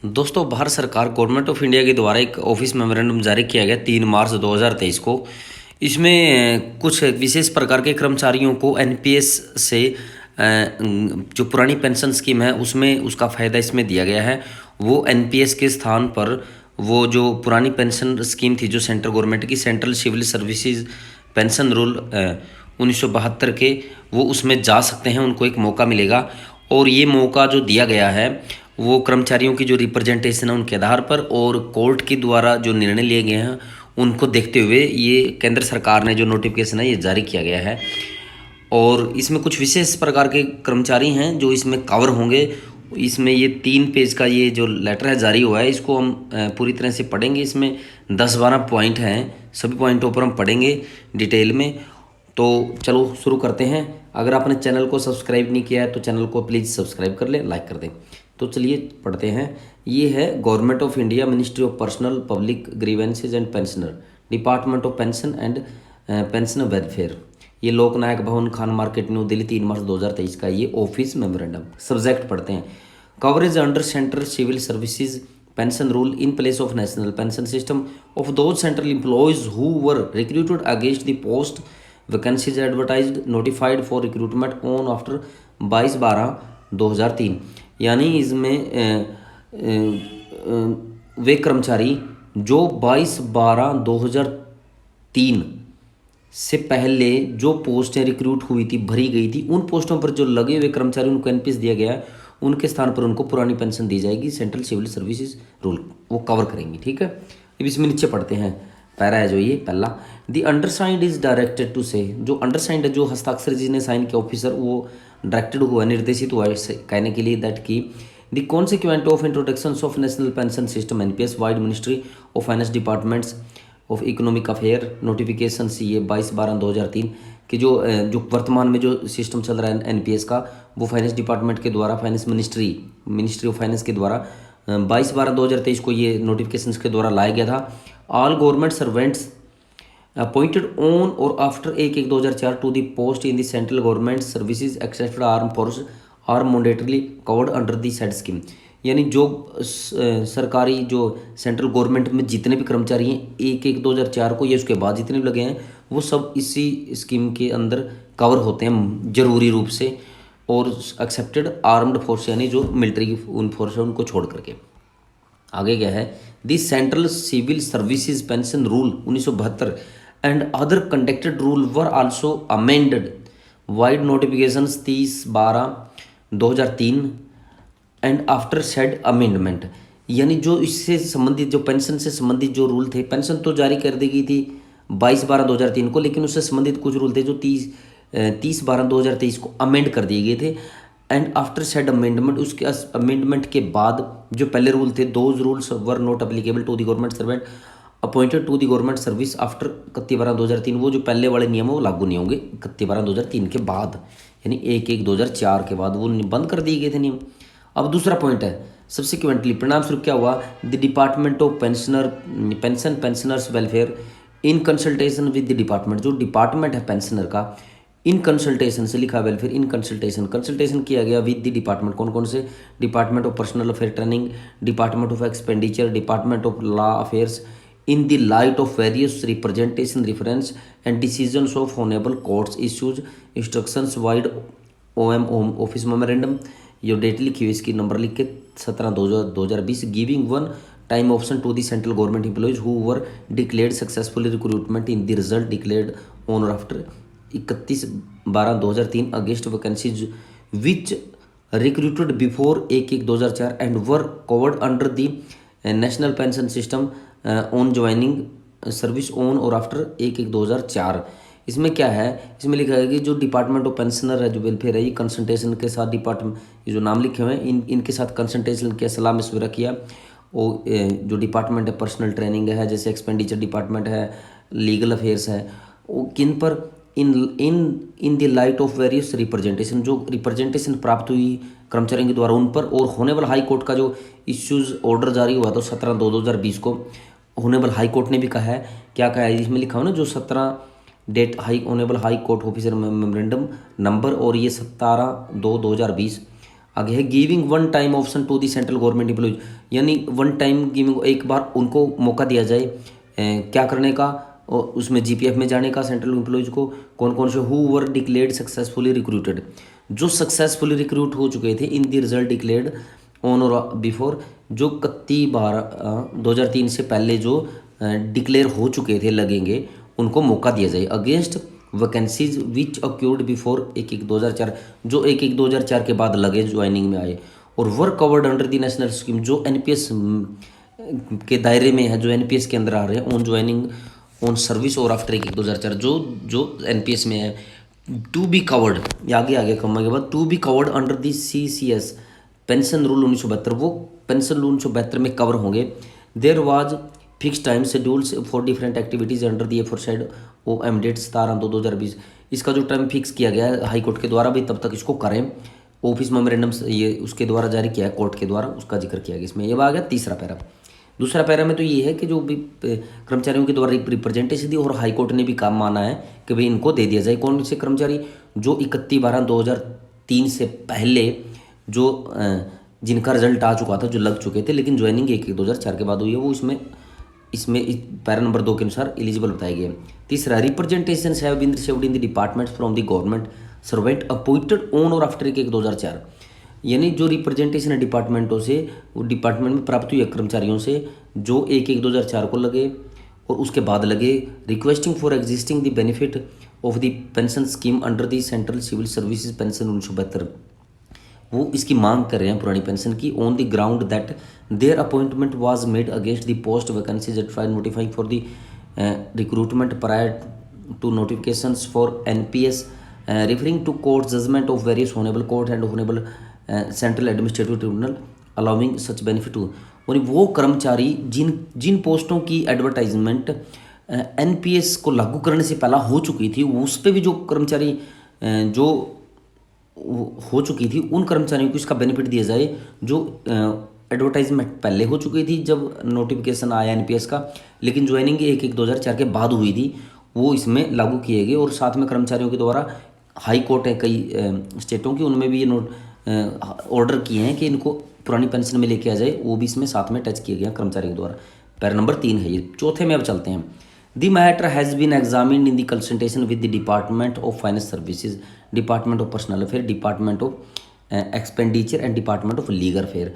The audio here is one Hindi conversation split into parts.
दोस्तों, भारत सरकार गवर्नमेंट ऑफ इंडिया के द्वारा एक ऑफिस मेमोरेंडम जारी किया गया 3 मार्च 2023 को। इसमें कुछ विशेष प्रकार के कर्मचारियों को एनपीएस से जो पुरानी पेंशन स्कीम है उसमें उसका फ़ायदा इसमें दिया गया है। वो एनपीएस के स्थान पर वो जो पुरानी पेंशन स्कीम थी जो सेंट्रल गवर्नमेंट की central civil services pension rule 1972 के, वो उसमें जा सकते हैं, उनको एक मौका मिलेगा। और ये मौका जो दिया गया है वो कर्मचारियों की जो रिप्रेजेंटेशन है उनके आधार पर और कोर्ट के द्वारा जो निर्णय लिए गए हैं उनको देखते हुए ये केंद्र सरकार ने जो नोटिफिकेशन है ये जारी किया गया है। और इसमें कुछ विशेष प्रकार के कर्मचारी हैं जो इसमें कवर होंगे। इसमें ये 3 पेज का ये जो लेटर है जारी हुआ है, इसको हम पूरी तरह से पढ़ेंगे। इसमें 10-12 पॉइंट हैं, सभी पॉइंटों पर हम पढ़ेंगे डिटेल में। तो चलो शुरू करते हैं। अगर आपने चैनल को सब्सक्राइब नहीं किया है तो चैनल को प्लीज़ सब्सक्राइब कर ले, लाइक कर दें। तो चलिए पढ़ते हैं। ये है government of India, ministry of personnel public grievances and pensioner, department of pension and pensioner welfare. ये Loknayak Bhavan, Khan market, New Delhi, 3 March 2023 का ये ऑफिस मेमोरेंडम। सब्जेक्ट पढ़ते हैं। Coverage under central civil services pension rule in place of national pension system of those central employees who were recruited against the post vacancies advertised notified for recruitment on after 22/12/2003। यानी इसमें वे कर्मचारी जो 22/12/2003 से पहले जो पोस्टें रिक्रूट हुई थी, भरी गई थी, उन पोस्टों पर जो लगे हुए कर्मचारी उनको एनपीएस दिया गया है, उनके स्थान पर उनको पुरानी पेंशन दी जाएगी। सेंट्रल सिविल सर्विसेज रूल वो कवर करेंगी। ठीक है, अब इसमें नीचे पढ़ते हैं। पैरा है जो ये पहला, द अंडरसाइंड इज डायरेक्टेड टू से, जो अंडरसाइंड है, जो हस्ताक्षर जिसने साइन किया ऑफिसर, वो डायरेक्टेड हुआ, निर्देशित हुआ कहने के लिए दैट की the consequent of introduction of national pension system NPS vide ministry of finance departments of economic affair notification सी ये 22/12/2003 कि जो वर्तमान में जो सिस्टम चल रहा है एनपीएस का, वो फाइनेंस डिपार्टमेंट के द्वारा, फाइनेंस मिनिस्ट्री ऑफ फाइनेंस के द्वारा 22/12/2023 को ये नोटिफिकेशन के द्वारा लाया गया था। All government servants appointed on और after 1/1/2004 to the post in the central government services except arm force are mandatorily covered under the said scheme. यानी जो सरकारी जो सेंट्रल गवर्नमेंट में जितने भी कर्मचारी हैं 1/1/2004 को या उसके बाद जितने भी लगे हैं वो सब इसी स्कीम के अंदर कवर होते हैं जरूरी रूप से। और एक्सेप्टेड आर्म्ड फोर्स यानी जो मिलिट्री की उन फोर्स है उनको छोड़ करके। आगे क्या है, this central civil services pension rule 1972 and other conducted rule were also amended vide notifications 30/12/2003 and after said amendment. यानी जो इससे संबंधित जो पेंशन से संबंधित जो रूल थे, पेंशन तो जारी कर दी गई थी 22/12/2003 को, लेकिन उससे संबंधित कुछ रूल थे जो 30/12/2023 को अमेंड कर दिए गए थे। एंड आफ्टर सेड अमेंडमेंट, उसके अमेंडमेंट के बाद जो पहले रूल थे, those rules were not applicable to the government servant appointed to the government service after 31/12/2003। वो जो पहले वाले नियम है वो लागू नहीं होंगे 31/12/2003 के बाद, यानी 1/1/2004 के बाद वो बंद कर दिए गए थे नियम। अब दूसरा पॉइंट है, सब्सिक्वेंटली परिणाम स्वरूप क्या हुआ, the department of pensioners welfare in consultation with the department, जो डिपार्टमेंट है पेंशनर का, इन कंसल्टेशन से लिखा वेलफेयर, इन कंसल्टेशन किया गया विद द डिपार्टमेंट। कौन कौन से, department of personal affair training, department of expenditure, department of law affairs, in the light of various representation reference and decisions of honourable courts issues instructions vide OM office memorandum. जो डेट लिखी हुई इसकी नंबर लिख के 17/2/2020 giving one time option to the central government employees who were declared successfully recruitment in the result declared on और after 31/12/2003 against vacancies which recruited before 1/1/2004 and were covered under the national pension system on joining service on और आफ्टर 1/1/2004। इसमें क्या है, इसमें लिखा है कि जो डिपार्टमेंट ऑफ पेंशनर है, जो वेलफेयर है, ये कंसल्टेशन के साथ डिपार्टमेंट, ये जो नाम लिखे हुए हैं इनके साथ कंसल्टेशन किया, सलाह मशवरा किया। और जो डिपार्टमेंट है पर्सनल ट्रेनिंग है, जैसे एक्सपेंडिचर डिपार्टमेंट है, लीगल अफेयर्स है, वो किन पर, in in in the light of various representation, जो रिप्रेजेंटेशन प्राप्त हुई कर्मचारियों के द्वारा उन पर, और होनेबल हाई कोर्ट का जो इश्यूज ऑर्डर जारी हुआ था 17/2/2020 को, होनेबल हाई कोर्ट ने भी कहा है, क्या कहा है इसमें लिखा हो ना, जो 17 date honourable high court officer memorandum number, और ये 17/2/2020 आगे है giving one time option to the central government employees, यानी वन टाइम गिविंग, एक बार उनको मौका दिया जाए क्या करने का, और उसमें जीपीएफ में जाने का सेंट्रल एम्प्लॉयज को। कौन कौन से, who were declared successfully recruited, जो सक्सेसफुली रिक्रूट हो चुके थे इन दी रिजल्ट डिक्लेयर्ड ऑन और बिफोर, जो 31/12/2003 से पहले जो डिक्लेयर हो चुके थे लगेंगे, उनको मौका दिया जाए। अगेंस्ट वैकेंसीज विच अक्यूर्ड बिफोर 1/1/2004, जो 1/1/2004 के बाद लगे ज्वाइनिंग में आए। और वर्क कवर्ड अंडर दी नेशनल स्कीम, जो एनपीएस के दायरे में है, जो एनपीएस के अंदर आ रहे हैं, ऑन ज्वाइनिंग ऑन सर्विस और आफ्टर 1/1/2004, जो एनपीएस में है। टू बी कवर्ड, आगे कम के बाद, to be covered under the CCS pension rule 1972, वो पेंशन रूल 1972 में कवर होंगे। There was fix time schedules for different activities under the aforesaid O M date 17/2/2020, इसका जो टाइम फिक्स किया गया है हाई कोर्ट के द्वारा भी, तब तक इसको करें। ऑफिस मेमोरेंडम ये उसके द्वारा जारी किया है कोर्ट के द्वारा, उसका जिक्र किया गया इसमें। ये आ गया तीसरा पैरा। दूसरा पैरा में तो ये है कि जो भी कर्मचारियों के द्वारा रिप्रेजेंटेशन दी और हाई कोर्ट ने भी काम माना है कि भाई इनको दे दिया जाए। कौन से कर्मचारी, जो 31/12/2003 से पहले जो जिनका रिजल्ट आ चुका था, जो लग चुके थे, लेकिन ज्वाइनिंग 1/1/2004 के बाद हुई है, वो इसमें पैरा नंबर 2 के अनुसार एलिजिबल बताए गए। तीसरा, representation have been received in the department from the government servant appointed on और आफ्टर 1/1/2004, यानी जो रिप्रेजेंटेशन है डिपार्टमेंटों से, वो डिपार्टमेंट में प्राप्त हुई है कर्मचारियों से जो 1/1/2004 को लगे और उसके बाद लगे, requesting for existing the benefit of the pension scheme under the central civil services pension 1972, वो इसकी मांग कर रहे हैं पुरानी पेंशन की, on the ground that their appointment was made against the post vacancies at file notifying for the recruitment prior to notifications for NPS referring to court judgment of various honourable court and honourable central administrative tribunal allowing such benefit to. और वो कर्मचारी जिन पोस्टों की एडवर्टाइजमेंट एनपीएस को लागू करने से पहला हो चुकी थी, उस पर भी जो कर्मचारी जो हो चुकी थी, उन कर्मचारियों को इसका बेनिफिट दिया जाए जो एडवर्टाइजमेंट पहले हो चुकी थी जब नोटिफिकेशन आया एनपीएस का, लेकिन ज्वाइनिंग 1/1/2004 के बाद हुई थी, वो इसमें लागू किए गए। और साथ में कर्मचारियों के द्वारा हाई कोर्ट है कई स्टेटों की, उनमें भी ये ऑर्डर किए हैं कि इनको पुरानी पेंशन में लेके आ जाए, वो भी इसमें साथ में टच किए गए कर्मचारियों के द्वारा। पैरा नंबर 3 है ये। चौथे में अब चलते हैं। The matter has been examined in the consultation with the department of finance services, department of personal affair, department of expenditure and department of legal affair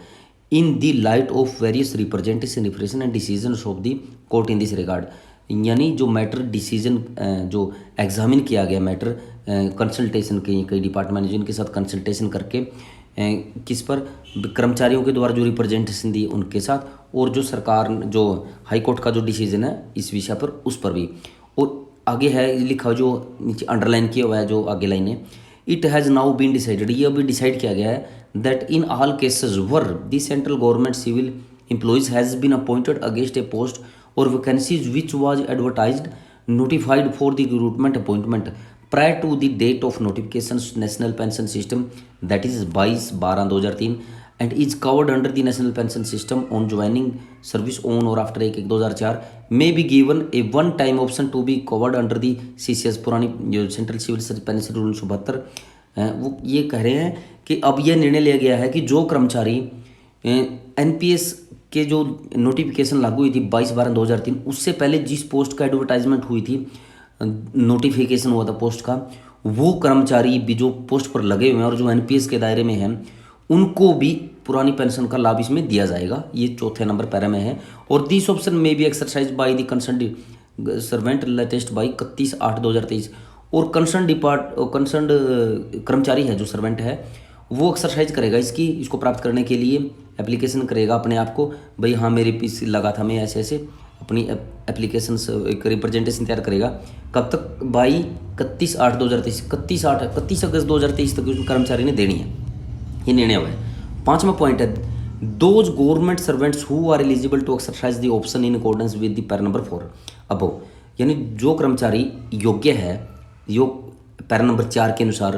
in the light of various representation reference and decision of the court in this regard, यानी जो मैटर डिसीजन जो एग्जामिन किया गया मैटर कंसल्टेशन के कई डिपार्टमेंट जिनके साथ कंसल्टेशन करके किस पर, कर्मचारियों के द्वारा जो रिप्रेजेंटेशन दी उनके साथ, और जो सरकार जो हाई कोर्ट का जो डिसीजन है इस विषय पर, उस पर भी। और आगे है लिखा जो नीचे अंडरलाइन किया हुआ है जो आगे लाइन है, it has now been decided, ये अभी डिसाइड किया गया है that in all cases where the central government civil employees has been appointed against a post और vacancies which was advertised notified for the recruitment appointment prior to the date of notifications national pension system, that is 22/12/2003, and is covered under the national pension system on joining service on or after 1/1/2004, may be given a one time option to be covered under the CCS, पुरानी जो सेंट्रल सिविल पेंशन रूल 1972। वो ये कह रहे हैं कि अब यह निर्णय लिया गया है कि जो कर्मचारी एनपीएस के जो नोटिफिकेशन लागू हुई थी 22/12/2003, उससे पहले जिस पोस्ट का एडवर्टाइजमेंट हुई थी, नोटिफिकेशन हुआ था पोस्ट का, वो कर्मचारी भी जो पोस्ट पर लगे हुए हैं और जो एनपीएस के दायरे में हैं, उनको भी पुरानी पेंशन का लाभ इसमें दिया जाएगा। ये चौथे नंबर पैरा में है। और this option may be exercise by the concern servant latest by 31/8/2023, और कंसर्न कर्मचारी है जो सर्वेंट है वो एक्सरसाइज करेगा इसको प्राप्त करने के लिए एप्लीकेशन करेगा अपने आप को, भाई हाँ मेरे पीस लगा था, मैं ऐसे ऐसे अपनी एप्लीकेशन एक रिप्रेजेंटेशन तैयार करेगा। कब तक? बाई 31/8/2023, 31 अगस्त 2023 तक उस कर्मचारी ने देनी है। ये निर्णय हुआ है। 5वां पॉइंट है, those government servants who are eligible to exercise the option in accordance with the para number 4 above, यानी जो कर्मचारी योग्य है पैरा नंबर 4 के अनुसार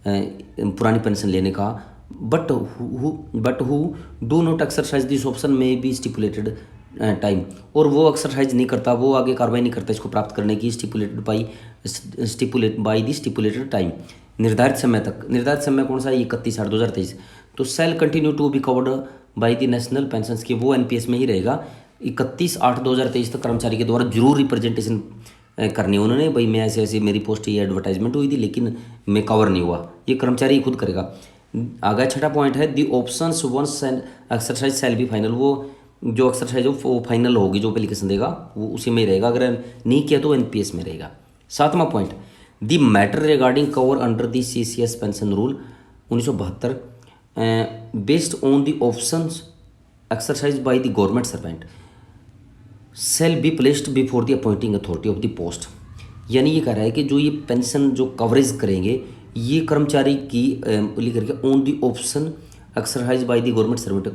पुरानी पेंशन लेने का, but who do not exercise this option may B stipulated time, और वो एक्सरसाइज नहीं करता, वो आगे कार्रवाई नहीं करता इसको प्राप्त करने की stipulate by the stipulated time, निर्धारित समय तक। निर्धारित समय कौन सा है? 31/8/2023। तो shall continue to be covered by the national pension scheme, वो एनपीएस में ही रहेगा। 31/8/2023 तक कर्मचारी के द्वारा जरूर रिप्रेजेंटेशन करनी है उन्होंने, भाई मैं ऐसे ऐसे मेरी पोस्ट ये एडवर्टाइजमेंट हुई थी लेकिन मैं कवर नहीं हुआ, ये कर्मचारी खुद करेगा। आगे छठा पॉइंट है the options once exercise shall be final, वो जो एक्सरसाइज हो वो फाइनल होगी, जो एप्लीकेशन देगा वो उसी में ही रहेगा, अगर नहीं किया तो एनपीएस में रहेगा। सातवां point the matter regarding cover under the CCS pension rule 1972 based on the options exercise by the government servant shall be placed before the appointing authority of the post. यानी ये कह रहा है कि जो ये पेंशन जो कवरेज करेंगे ये कर्मचारी की लिख करके on the option exercise by the government servant,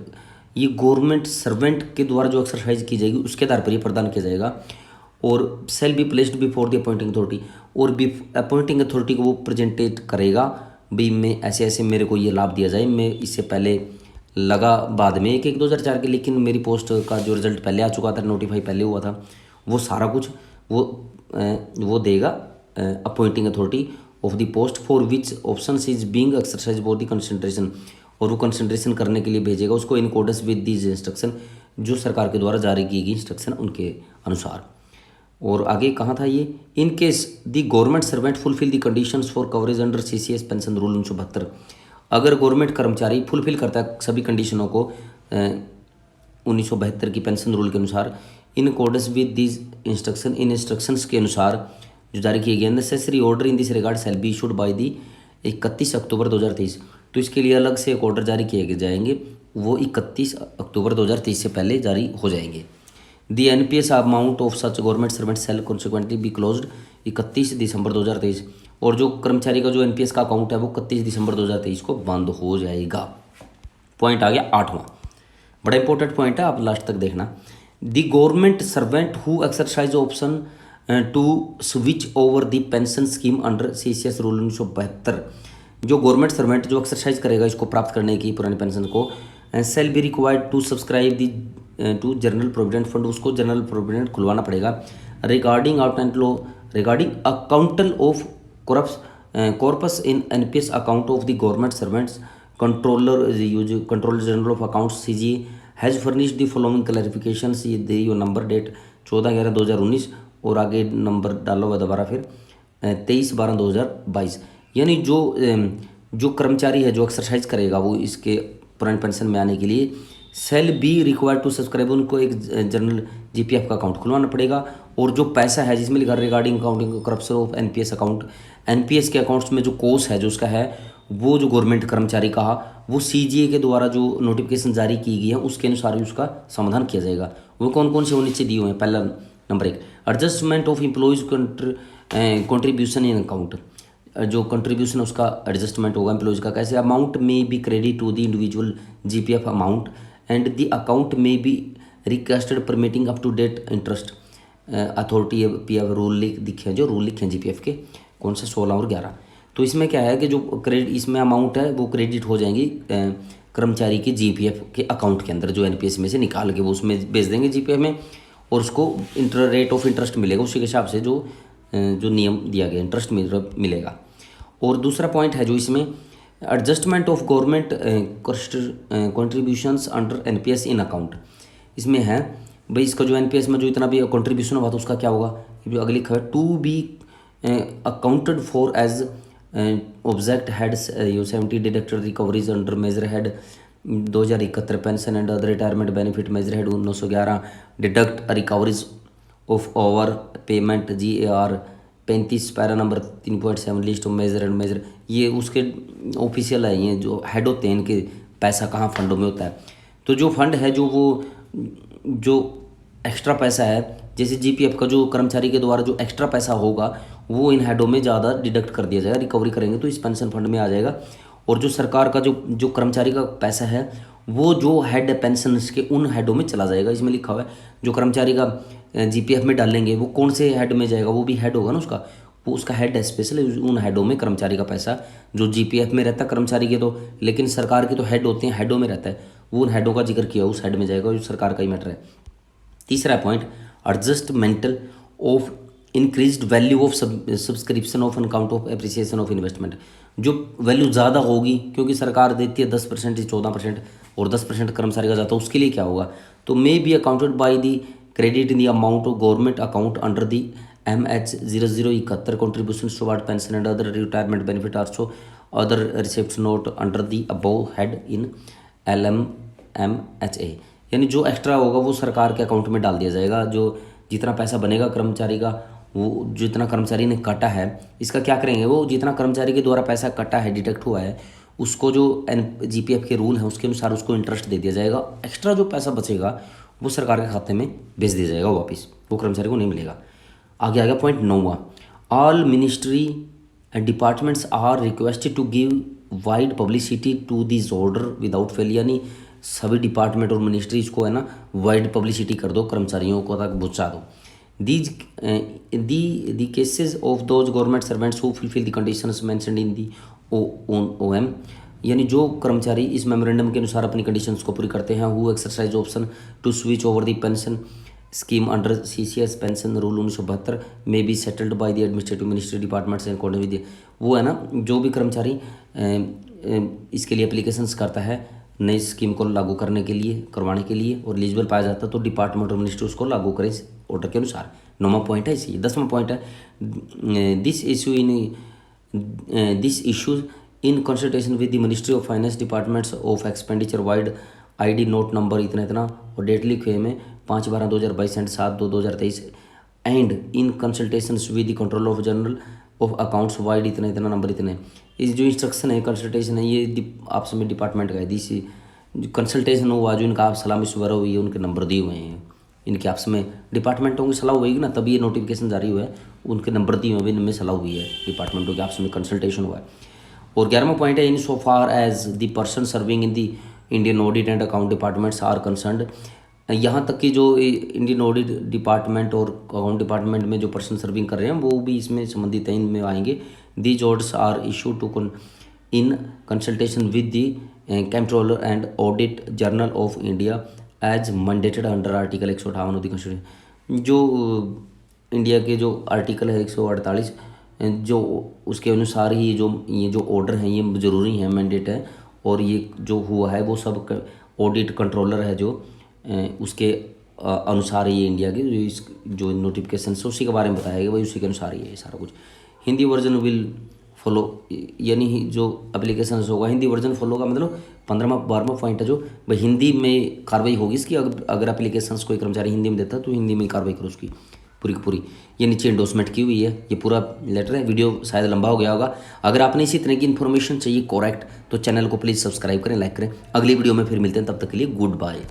ये गवर्नमेंट सर्वेंट के द्वारा जो एक्सरसाइज की जाएगी उसके आधार पर ये प्रदान किया जाएगा। और shall be placed before the appointing authority, और अपॉइंटिंग अथॉरिटी को वो प्रेजेंटेट करेगा, भाई मैं ऐसे ऐसे मेरे को ये लाभ दिया जाए, मैं इससे पहले लगा बाद में 1/1/2004 के, लेकिन मेरी पोस्ट का जो रिजल्ट पहले आ चुका था, नोटिफाई पहले हुआ था, वो सारा कुछ वो देगा appointing authority of the post for which option is being exercise for the concentration, और वो कंसंट्रेशन करने के लिए भेजेगा उसको इन अकॉर्डेंस विद दीज इंस्ट्रक्शन, जो सरकार के द्वारा जारी की गई इंस्ट्रक्शन उनके अनुसार। और आगे कहाँ था ये, in case the government servant fulfil the conditions for coverage under CCS pension rule 1972, अगर गवर्नमेंट कर्मचारी फुलफिल करता है सभी कंडीशनों को 1972 की पेंशन रूल के अनुसार, इन accordance with these instruction, in instructions के अनुसार जो जारी किए गए, necessary order in this regard shall be issued by the 31 अक्टूबर 2023, तो इसके लिए अलग से एक ऑर्डर जारी किए जाएंगे, वो 31 अक्टूबर 2023 से पहले जारी हो जाएंगे। The NPS amount of such government servant shall consequently be closed 31 December 2023, और जो कर्मचारी का जो एनपीएस का अकाउंट है वो 31 दिसंबर 2023 को बंद हो जाएगा। पॉइंट आ गया आठवां, बड़ा इंपॉर्टेंट पॉइंट है, आप लास्ट तक देखना। The government servant who exercise option to switch over the pension scheme under CCS rule 1972, जो गवर्नमेंट सर्वेंट जो एक्सरसाइज करेगा इसको प्राप्त करने की पुरानी पेंशन को, shall be required to subscribe the to general provident fund, उसको जनरल प्रोविडेंट खुलवाना पड़ेगा। Regarding account of corpus in NPS account of the government servants, controller general of accounts CG has furnished the following clarification, ये दे यो नंबर डेट 14/11/2019, और आगे नंबर डालो हुआ दोबारा फिर 23/12/2022। यानी जो कर्मचारी है जो एक्सरसाइज करेगा वो इसके पुरानी पेंशन में आने के लिए shall be required to subscribe, उनको एक जनरल जीपीएफ का अकाउंट खुलवाना पड़ेगा, और जो पैसा है जिसमें लिखा regarding accounting corruption of NPS account, NPS के अकाउंट्स में जो कोर्स है जो उसका है वो जो गवर्नमेंट कर्मचारी का वो सीजीए के द्वारा जो नोटिफिकेशन जारी की गई है उसके अनुसार ही उसका समाधान किया जाएगा। वो कौन कौन से वो नीचे दिए हुए हैं। पहला number 1 adjustment of employees contribution in account, जो कंट्रीब्यूशन उसका एडजस्टमेंट होगा एम्प्लॉयज़ का, कैसे अमाउंट में be credit to the individual GPF amount and the account में be requested permitting up to date interest authority PF rule लिखे, जो रूल लिखे हैं जीपीएफ के कौन से 16 और 11। तो इसमें क्या है कि जो क्रेडिट इसमें अमाउंट है वो क्रेडिट हो जाएंगी कर्मचारी के जीपीएफ के अकाउंट के अंदर, जो एनपीएस में से निकाल के वो उसमें भेज देंगे जीपीएफ में, और उसको रेट ऑफ इंटरेस्ट मिलेगा उसी के हिसाब से जो नियम दिया गया इंटरेस्ट मिलेगा। और दूसरा पॉइंट है जो इसमें adjustment of government contributions under NPS in account, इसमें है भाई इसका जो एनपीएस में जो इतना भी कंट्रीब्यूशन हुआ तो उसका क्या होगा, जो अगली खबर to be accounted for as object head 70 deducted recoveries under major head 2071 pension and other retirement benefit major head 911 deduct recoveries of over payment GAR 35 para number 3.7 list of major and major, ये उसके ऑफिशियल है, ये जो हेड होते हैं इनके पैसा कहाँ फंडों में होता है। तो जो फंड है जो एक्स्ट्रा पैसा है, जैसे जीपीएफ का जो कर्मचारी के द्वारा जो एक्स्ट्रा पैसा होगा वो इन हेडों में ज़्यादा डिडक्ट कर दिया जाएगा, रिकवरी करेंगे तो इस पेंशन फंड में आ जाएगा। और जो सरकार का जो कर्मचारी का पैसा है वो जो हेड है पेंशन के उन हेडों में चला जाएगा। इसमें लिखा हुआ है जो कर्मचारी का जीपीएफ में डालेंगे वो कौन से हेड में जाएगा, वो भी हेड होगा ना उसका, वो उसका हेड है स्पेशल, उन हेडों में कर्मचारी का पैसा जो जीपीएफ में रहता है कर्मचारी के तो, लेकिन सरकार के तो हेड होते हैं हेडों में रहता है, वो उन हेडों का जिक्र किया उस हेड में जाएगा जो सरकार का ही मैटर है। तीसरा point adjustment of increased value of subscription of account of appreciation of investment, जो वैल्यू ज़्यादा होगी क्योंकि सरकार देती है 10% या 14% और 10% कर्मचारी का जाता है, उसके लिए क्या होगा, तो may be accounted by the credit in the amount of government account under the MH0071 contributions toward pension and other retirement benefit also other receipts not under the above head in LMMHA, यानी जो एक्स्ट्रा होगा वो सरकार के अकाउंट में डाल दिया जाएगा। जो जितना पैसा बनेगा कर्मचारी का, वो जितना कर्मचारी ने काटा है, इसका क्या करेंगे, वो जितना कर्मचारी के द्वारा पैसा कटा है, डिडक्ट हुआ है, उसको जो GPF के रूल हैं उसके अनुसार उसको इंटरेस्ट दे दिया जाएगा। एक्स्ट्रा जो पैसा बचेगा वो सरकार के खाते में भेज दिया जाएगा वापस, वो कर्मचारी को नहीं मिलेगा। आगे आ गया पॉइंट 9वां, all ministry and departments are requested to give wide publicity to this order without fail, यानी सभी डिपार्टमेंट और मिनिस्ट्रीज को है ना वाइड पब्लिसिटी कर दो, कर्मचारियों को तक पहुँचा दो। The cases of those government servants who fulfil the conditions mentioned in the OM, यानी जो कर्मचारी इस मेमोरेंडम के अनुसार अपनी कंडीशंस को पूरी करते हैं, who exercise option to switch over the pension scheme under CCS pension rule 1972 में be settled by the administrative ministry departments and according with, वो है ना जो भी कर्मचारी इसके लिए एप्लीकेशंस करता है नई स्कीम को लागू करने के लिए, करवाने के लिए, और एलिजिबल पाया जाता है तो डिपार्टमेंट और मिनिस्ट्री उसको लागू करें इस ऑर्डर के अनुसार। 9वां पॉइंट है इसी। 10वां पॉइंट है this issues in consultation with the ministry of finance departments of expenditure wide ID note number इतना इतना और डेट लिखे में 5/12/2022 and 7/2/2023 and in consultation with the control of general of accounts wide इतना इतना नंबर इतने। इस जो इंस्ट्रक्शन है, कंसल्टेशन है, ये आपस में डिपार्टमेंट का है। दिस कंसल्टेशन हुआ जो इनका आप सलाह मशवरा हुई है, उनके नंबर दिए हुए हैं, इनके आपस में डिपार्टमेंटों की सलाह हुई ना तभी ये नोटिफिकेशन जारी हुआ है, उनके नंबर दिए हुए इनमें सलाह हुई है, डिपार्टमेंटों के आपस में कंसल्टेशन हुआ है। और 11वां पॉइंट है in so far as the person serving in the Indian audit and account departments are concerned, यहाँ तक कि जो इंडियन ऑडिट डिपार्टमेंट और अकाउंट डिपार्टमेंट में जो पर्सन सर्विंग कर रहे हैं वो भी इसमें संबंधित हैं, इनमें आएंगे। These orders are issue to in consultation with the controller and audit general of India as mandated under article 158 of the constitution. जो इंडिया के जो आर्टिकल है 148 जो उसके अनुसार ही ये जो ऑर्डर हैं ये ज़रूरी हैं, मैंडेट है, और ये जो हुआ है वो सब ऑडिट कंट्रोलर है जो उसके अनुसार ये इंडिया के जो नोटिफिकेशन है उसी के बारे में बताया गया, वही उसी के अनुसार ही है सारा कुछ। हिंदी वर्जन विल फॉलो, यानी जो एप्लीकेशन होगा हिंदी वर्जन फॉलो का मतलब 15वां पॉइंट है जो भाई हिंदी में कार्रवाई होगी इसकी। अगर एप्लीकेशन कोई कर्मचारी हिंदी में देता है तो हिंदी में कार्रवाई करो उसकी पूरी की पूरी। ये नीचे इंडोर्समेंट की हुई है, ये पूरा लेटर है। वीडियो शायद लंबा हो गया होगा। अगर आपने इसी तरह की इन्फॉर्मेशन चाहिए करेक्ट तो चैनल को प्लीज़ सब्सक्राइब करें, लाइक करें। अगली वीडियो में फिर मिलते हैं, तब तक के लिए गुड बाय।